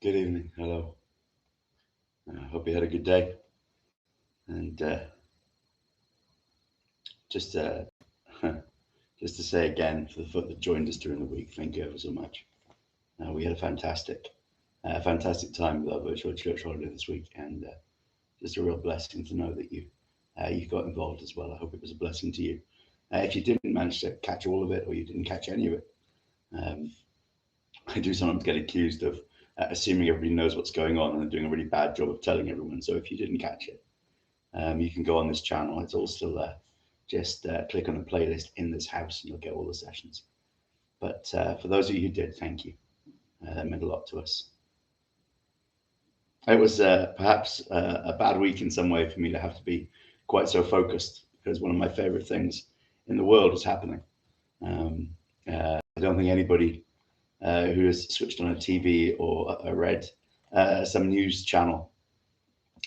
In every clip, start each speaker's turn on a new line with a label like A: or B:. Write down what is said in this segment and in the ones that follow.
A: Good evening. Hello. I hope you had a good day. And just just to say again, for the folk that joined us during the week, thank you ever so much. We had a fantastic time with our virtual church holiday this week, and just a real blessing to know that you got involved as well. I hope it was a blessing to you. If you didn't manage to catch all of it, or you didn't catch any of it, um, I do sometimes get accused of assuming everybody knows what's going on and doing a really bad job of telling everyone. So if you didn't catch it, you can go on this channel. It's all still there. Just click on the playlist in this house and you'll get all the sessions. But for those of you who did, thank you. That meant a lot to us. It was perhaps a bad week in some way for me to have to be quite so focused because one of my favorite things in the world is happening. I don't think anybody who has switched on a TV or read some news channel,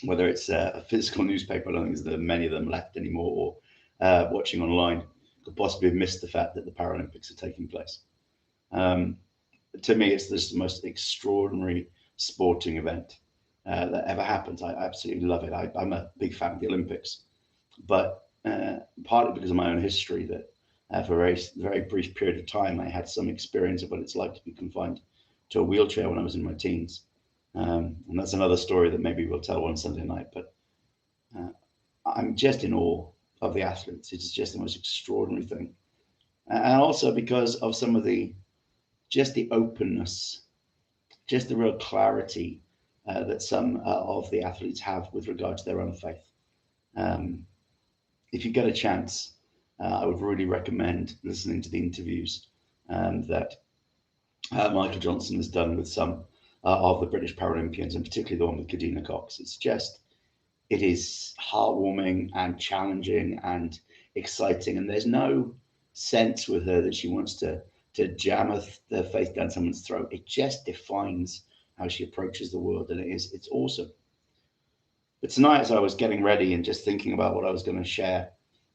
A: whether it's a physical newspaper, I don't think there's many of them left anymore, or watching online, could possibly have missed the fact that the Paralympics are taking place. To me, it's this the most extraordinary sporting event that ever happens. I absolutely love it. I'm a big fan of the Olympics, but partly because of my own history, that for a very brief period of time, I had some experience of what it's like to be confined to a wheelchair when I was in my teens. And that's another story that maybe we'll tell one Sunday night. But I'm just in awe of the athletes. It's just the most extraordinary thing. And also because of some of just the openness, just the real clarity that some of the athletes have with regard to their own faith. If you get a chance, I would really recommend listening to the interviews that Michael Johnson has done with some of the British Paralympians, and particularly the one with Hannah Cockcroft. It is heartwarming and challenging and exciting, and there's no sense with her that she wants to jam her faith down someone's throat. It just defines how she approaches the world, and it's awesome. But tonight, as I was getting ready and just thinking about what I was going to share,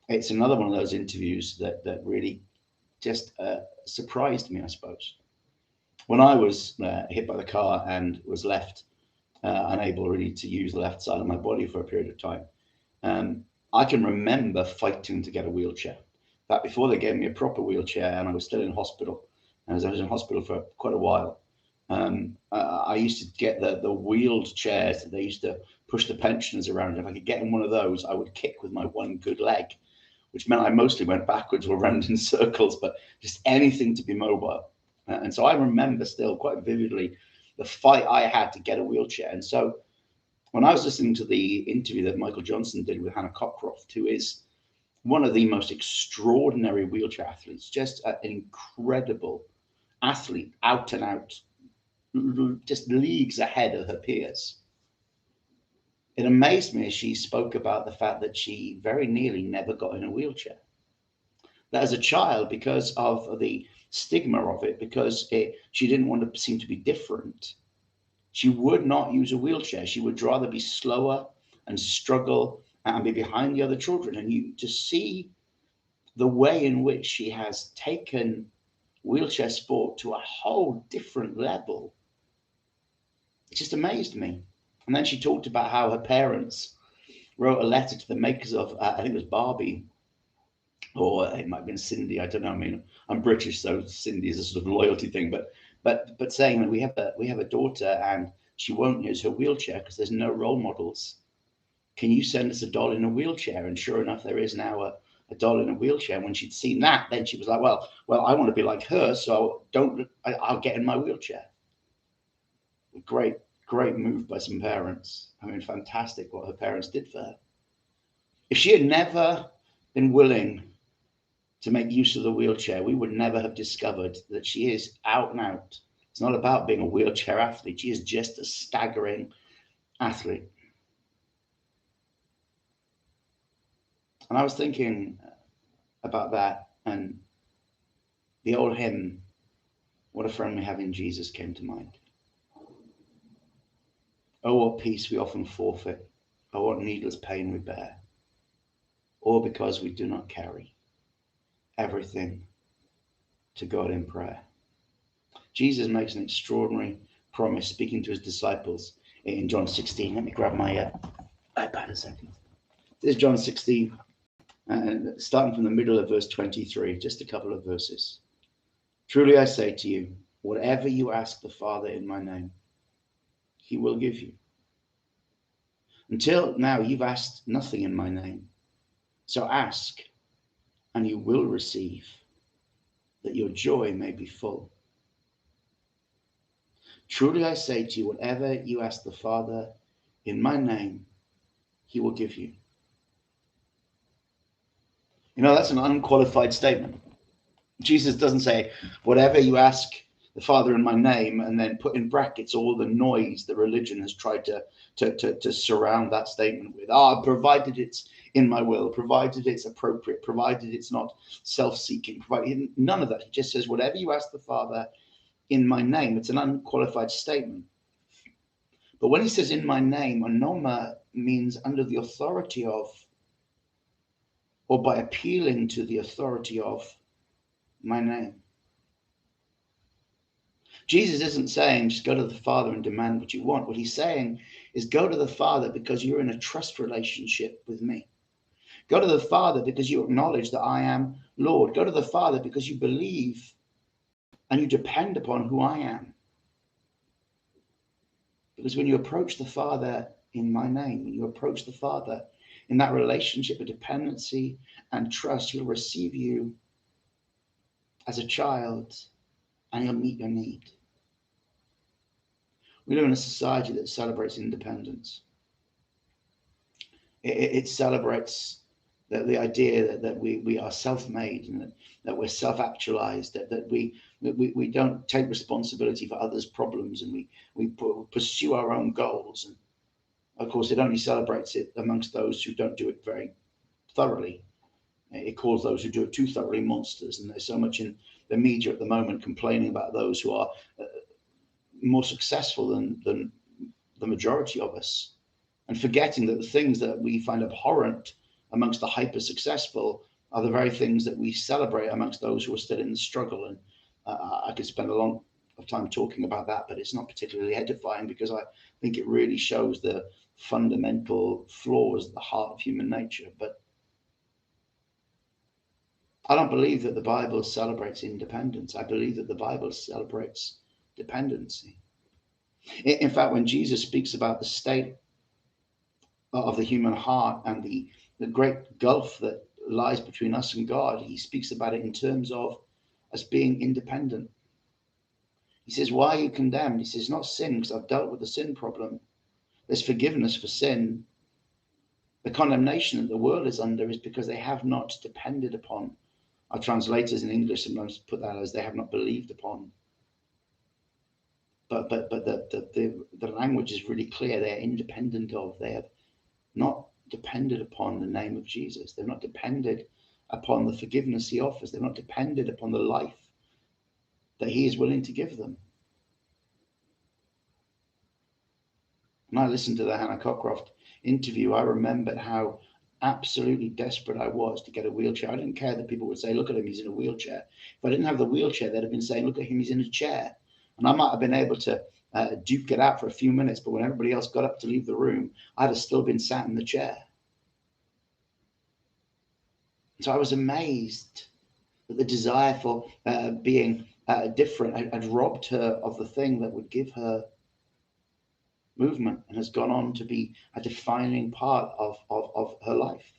A: it's another one of those interviews that really just surprised me, I suppose. When I was hit by the car and was left unable really to use the left side of my body for a period of time, I can remember fighting to get a wheelchair. In fact, before they gave me a proper wheelchair and I was still in hospital, and as I was in hospital for quite a while, I used to get the wheeled chairs that they used to push the pensioners around. If I could get in one of those, I would kick with my one good leg, which meant I mostly went backwards or around in circles, but just anything to be mobile. And so I remember still quite vividly the fight I had to get a wheelchair. And so when I was listening to the interview that Michael Johnson did with Hannah Cockcroft, who is one of the most extraordinary wheelchair athletes, just an incredible athlete, out and out, just leagues ahead of her peers. It amazed me as she spoke about the fact that she very nearly never got in a wheelchair. That as a child, because of the stigma of it, because she didn't want to seem to be different, she would not use a wheelchair. She would rather be slower and struggle and be behind the other children. And you to see the way in which she has taken wheelchair sport to a whole different level, it just amazed me. And then she talked about how her parents wrote a letter to the makers of, I think it was Barbie, or it might have been Cindy. I don't know. I mean, I'm British, so Cindy is a sort of loyalty thing. But saying that we have a daughter and she won't use her wheelchair because there's no role models. Can you send us a doll in a wheelchair? And sure enough, there is now a doll in a wheelchair. When she'd seen that, then she was like, well, I want to be like her, so I'll get in my wheelchair. Great move by some parents. I mean, fantastic what her parents did for her. If she had never been willing to make use of the wheelchair, we would never have discovered that she is out and out. It's not about being a wheelchair athlete. She is just a staggering athlete. And I was thinking about that, and the old hymn, "What a Friend We Have in Jesus," came to mind. Oh, what peace we often forfeit. Oh, what needless pain we bear. All because we do not carry everything to God in prayer. Jesus makes an extraordinary promise, speaking to his disciples in John 16. Let me grab my iPad a second. This is John 16, starting from the middle of verse 23, just a couple of verses. Truly I say to you, whatever you ask the Father in my name, he will give you. Until now, you've asked nothing in my name. So ask, and you will receive, that your joy may be full. Truly I say to you, whatever you ask the Father in my name, he will give you. You know, that's an unqualified statement. Jesus doesn't say, whatever you ask the Father in my name, and then put in brackets all the noise that religion has tried to surround that statement with. Provided it's in my will, provided it's appropriate, provided it's not self-seeking, provided none of that. He just says, whatever you ask the Father in my name. It's an unqualified statement. But when he says in my name, onoma means under the authority of, or by appealing to the authority of my name. Jesus isn't saying just go to the Father and demand what you want. What he's saying is go to the Father because you're in a trust relationship with me. Go to the Father because you acknowledge that I am Lord. Go to the Father because you believe and you depend upon who I am. Because when you approach the Father in my name, when you approach the Father in that relationship of dependency and trust, he'll receive you as a child and he'll meet your need. We live in a society that celebrates independence. It celebrates the idea that we are self-made and that we're self-actualized, that we don't take responsibility for others' problems, and we pursue our own goals. And of course, it only celebrates it amongst those who don't do it very thoroughly. It calls those who do it too thoroughly monsters. And there's so much in the media at the moment complaining about those who are more successful than the majority of us, and forgetting that the things that we find abhorrent amongst the hyper successful are the very things that we celebrate amongst those who are still in the struggle. And I could spend a long of time talking about that, but it's not particularly edifying, because I think it really shows the fundamental flaws at the heart of human nature. But I don't believe that the Bible celebrates independence. I believe that the Bible celebrates dependency. In fact, when Jesus speaks about the state of the human heart and the great gulf that lies between us and God, he speaks about it in terms of us being independent. He says, why are you condemned? He says, not sin, because I've dealt with the sin problem. There's forgiveness for sin. The condemnation that the world is under is because they have not depended upon. Our translators in English sometimes put that as they have not believed upon. But the language is really clear. They're independent of. They have not depended upon the name of Jesus. They've not depended upon the forgiveness he offers. They've not depended upon the life that he is willing to give them. When I listened to the Hannah Cockcroft interview, I remembered how absolutely desperate I was to get a wheelchair. I didn't care that people would say, look at him, he's in a wheelchair. If I didn't have the wheelchair, they'd have been saying, look at him, he's in a chair. And I might have been able to duke it out for a few minutes, but when everybody else got up to leave the room, I'd have still been sat in the chair. So I was amazed that the desire for being different had robbed her of the thing that would give her movement, and has gone on to be a defining part of her life.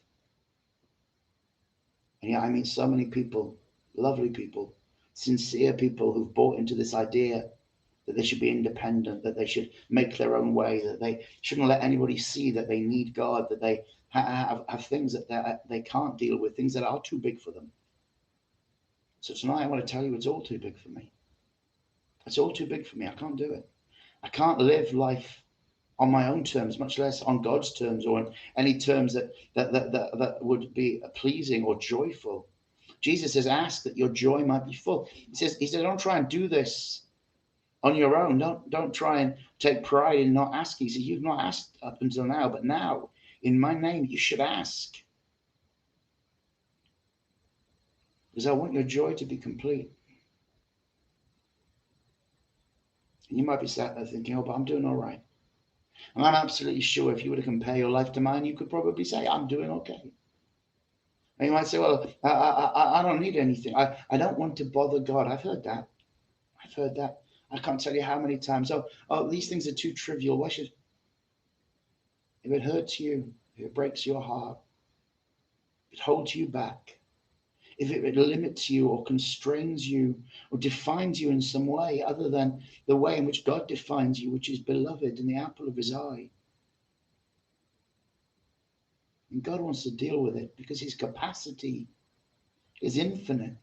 A: And yeah, I meet so many people, lovely people, sincere people who've bought into this idea that they should be independent, that they should make their own way, that they shouldn't let anybody see that they need God, that they have things that they can't deal with, things that are too big for them. So tonight I want to tell you, it's all too big for me. It's all too big for me. I can't do it. I can't live life on my own terms, much less on God's terms, or on any terms that would be pleasing or joyful. Jesus says, ask that your joy might be full. He says, don't try and do this on your own. Don't try and take pride in not asking. He says, you've not asked up until now, but now in my name you should ask. Because I want your joy to be complete. And you might be sat there thinking, oh, but I'm doing all right. And I'm absolutely sure if you were to compare your life to mine, you could probably say, I'm doing okay. And you might say, well, I don't need anything. I don't want to bother God. I've heard that. I've heard that. I can't tell you how many times. Oh, these things are too trivial. Why should, if it hurts you, if it breaks your heart, if it holds you back, if it limits you or constrains you or defines you in some way other than the way in which God defines you, which is beloved and the apple of his eye. And God wants to deal with it because his capacity is infinite.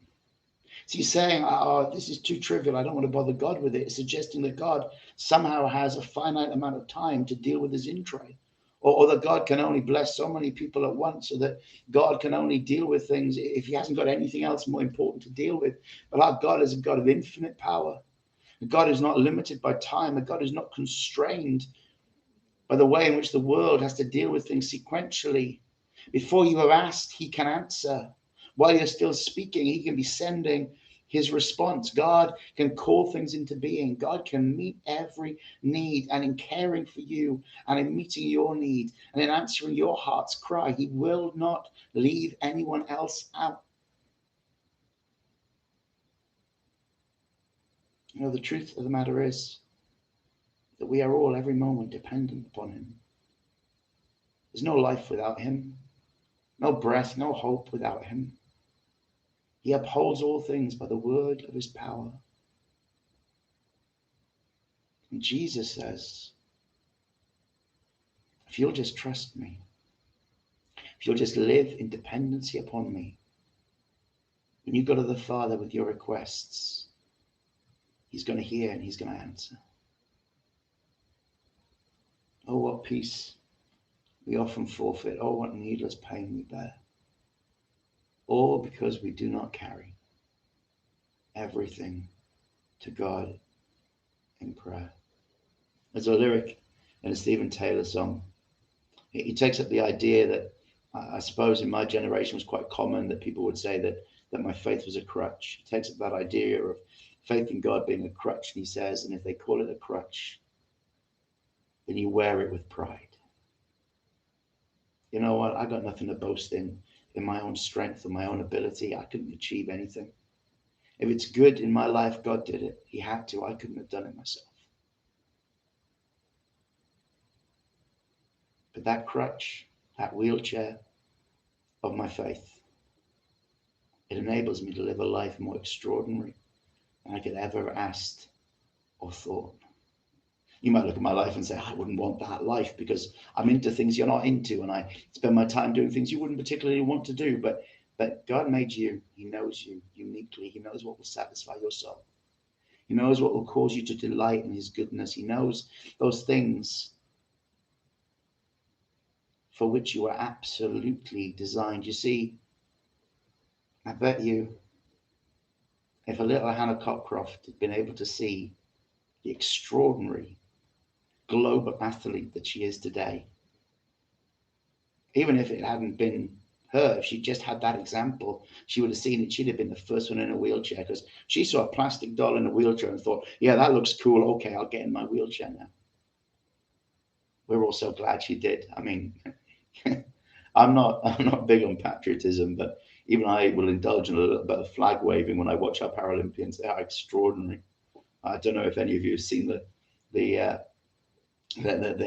A: So he's saying, oh, this is too trivial. I don't want to bother God with it. It's suggesting that God somehow has a finite amount of time to deal with his intrigue. Or that God can only bless so many people at once, or that God can only deal with things if he hasn't got anything else more important to deal with. But our God is a God of infinite power. God is not limited by time. A God is not constrained by the way in which the world has to deal with things sequentially. Before you have asked, he can answer. While you're still speaking, he can be sending his response. God can call things into being. God can meet every need. And in caring for you and in meeting your need and in answering your heart's cry, he will not leave anyone else out. You know, the truth of the matter is that we are all every moment dependent upon him. There's no life without him, no breath, no hope without him. He upholds all things by the word of his power. And Jesus says, if you'll just trust me, if you'll just live in dependency upon me, when you go to the Father with your requests, he's going to hear and he's going to answer. Oh, what peace we often forfeit. Oh, what needless pain we bear. All because we do not carry everything to God in prayer. There's a lyric in a Stephen Taylor song. He takes up the idea that I suppose in my generation was quite common that people would say that my faith was a crutch. He takes up that idea of faith in God being a crutch, and he says, and if they call it a crutch, then you wear it with pride. You know what? I got nothing to boast in my own strength or my own ability. I couldn't achieve anything. If it's good in my life, God did it. He had to. I couldn't have done it myself. But that crutch, that wheelchair of my faith, it enables me to live a life more extraordinary than I could ever have asked or thought. You might look at my life and say, I wouldn't want that life because I'm into things you're not into, and I spend my time doing things you wouldn't particularly want to do. But God made you. He knows you uniquely. He knows what will satisfy your soul. He knows what will cause you to delight in his goodness. He knows those things for which you are absolutely designed. You see, I bet you if a little Hannah Cockcroft had been able to see the extraordinary global athlete that she is today, even if it hadn't been her, if she just had that example, she would have seen it. She'd have been the first one in a wheelchair because she saw a plastic doll in a wheelchair and thought, yeah, that looks cool. Okay, I'll get in my wheelchair now. We're all so glad she did. I mean, I'm not big on patriotism, but even I will indulge in a little bit of flag waving when I watch our Paralympians. They are extraordinary. I don't know if any of you have seen the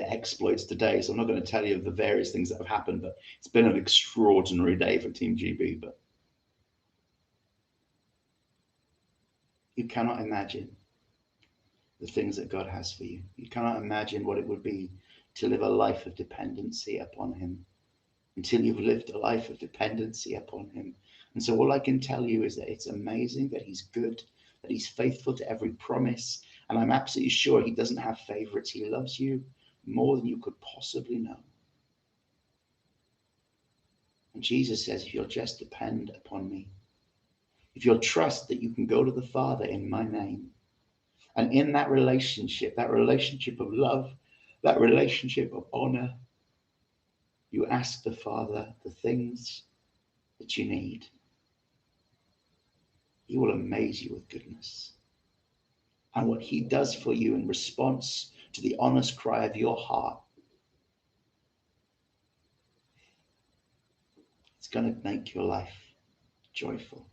A: exploits today, so I'm not going to tell you the various things that have happened, but it's been an extraordinary day for Team GB. But you cannot imagine the things that God has for you. You cannot imagine what it would be to live a life of dependency upon him until you've lived a life of dependency upon him. And so all I can tell you is that it's amazing that he's good, that he's faithful to every promise. And I'm absolutely sure he doesn't have favorites. He loves you more than you could possibly know. And Jesus says, if you'll just depend upon me, if you'll trust that you can go to the Father in my name, and in that relationship of love, that relationship of honor, you ask the Father the things that you need. He will amaze you with goodness. and what he does for you in response to the honest cry of your heart, it's going to make your life joyful.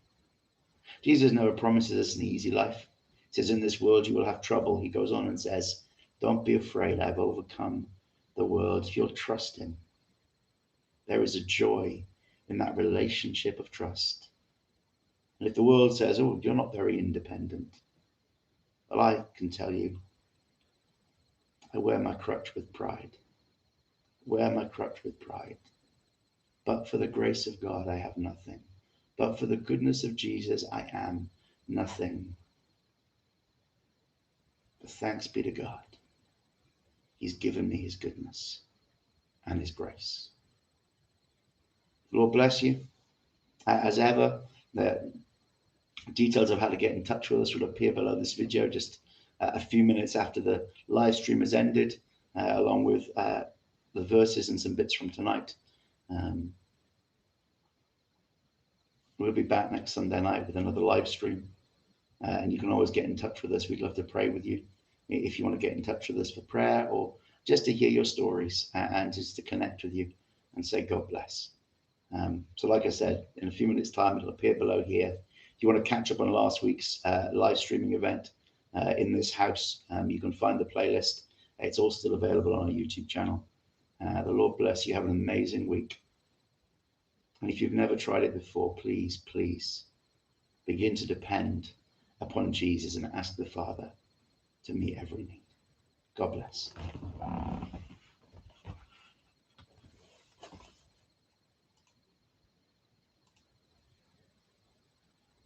A: Jesus never promises us an easy life. He says, in this world you will have trouble. He goes on and says, don't be afraid, I've overcome the world. If you'll trust him, there is a joy in that relationship of trust. And if the world says, oh, you're not very independent, well, I can tell you, I wear my crutch with pride. Wear my crutch with pride. But for the grace of God, I have nothing. But for the goodness of Jesus, I am nothing. But thanks be to God. He's given me his goodness and his grace. The Lord bless you. As ever, the details of how to get in touch with us will appear below this video just a few minutes after the live stream has ended, along with the verses and some bits from tonight. We'll be back next Sunday night with another live stream, and you can always get in touch with us. We'd love to pray with you if you want to get in touch with us for prayer or just to hear your stories and just to connect with you and say God bless. So like I said, in a few minutes time, it'll appear below here. If you want to catch up on last week's live streaming event in this house, you can find the playlist. It's all still available on our YouTube channel. The Lord bless you. Have an amazing week. And if you've never tried it before, please, please begin to depend upon Jesus and ask the Father to meet every need. God bless.